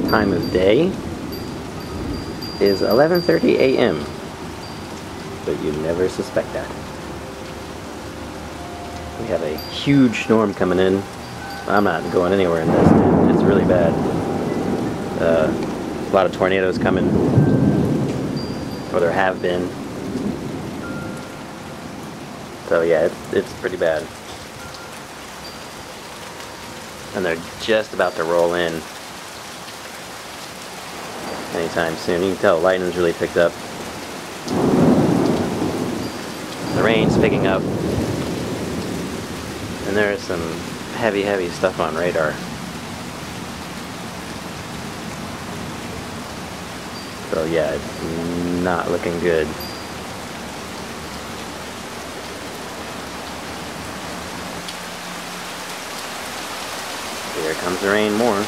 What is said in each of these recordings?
time of day is 11:30 a.m. But you never suspect that. We have a huge storm coming in. I'm not going anywhere in this, dude. It's really bad. A lot of tornadoes coming, or there have been. So yeah, it's pretty bad. And they're just about to roll in anytime soon. You can tell lightning's really picked up. The rain's picking up. And there's some heavy stuff on radar. So yeah, it's not looking good. Here comes the rain more.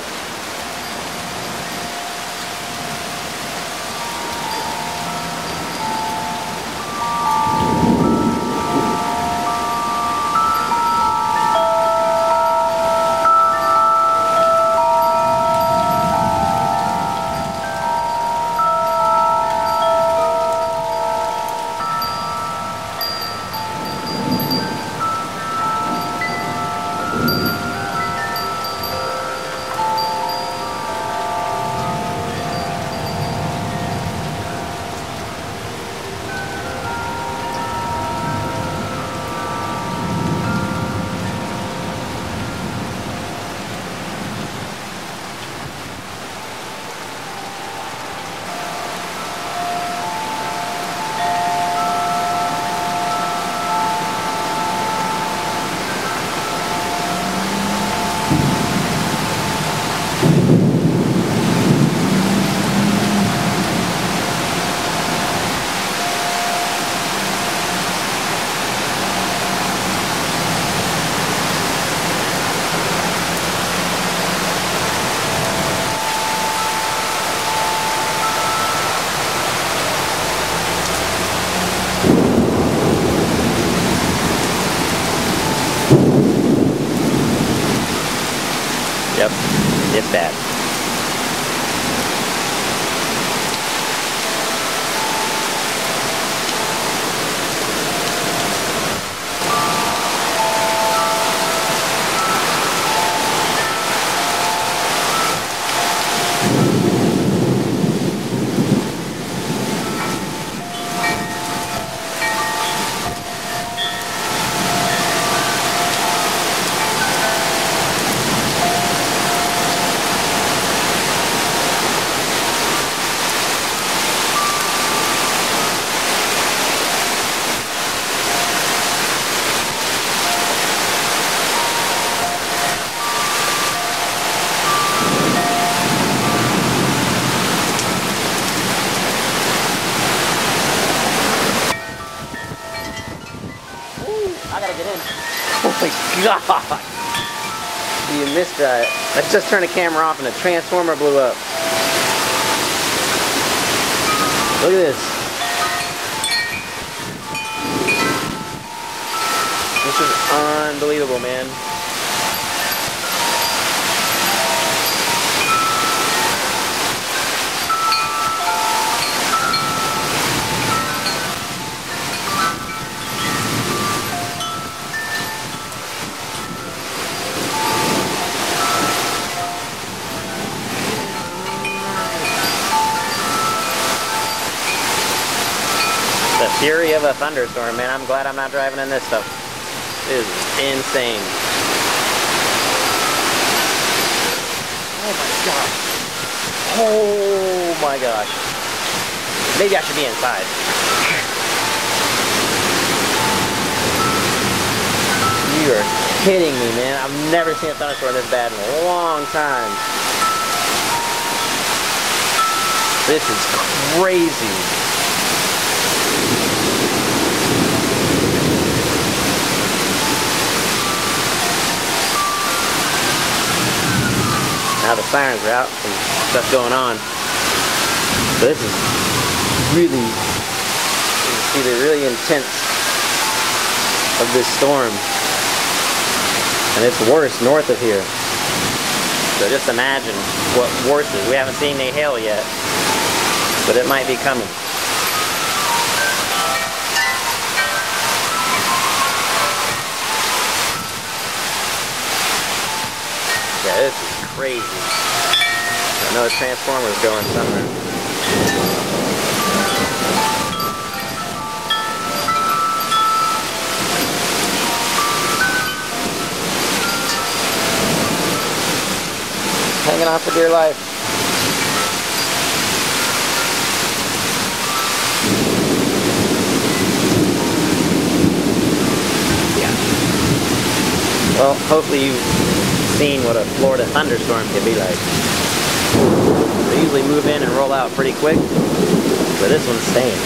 Yep, it's bad. I gotta get in. Oh my god! You missed that. I just turned the camera off and a transformer blew up. Look at this. This is unbelievable, man. The fury of a thunderstorm, man. I'm glad I'm not driving in this stuff. It is insane. Oh my gosh. Oh my gosh. Maybe I should be inside. You are kidding me, man. I've never seen a thunderstorm this bad in a long time. This is crazy. Now the sirens are out and stuff going on. So this is really, you can see the really intense of this storm. And it's worse north of here. So just imagine what worse is. We haven't seen any hail yet, but it might be coming. Yeah, this is crazy. I know a transformer's going somewhere. Hanging on for dear life. Yeah. Well, hopefully you've seen what a Florida thunderstorm can be like. They usually move in and roll out pretty quick, but this one's staying.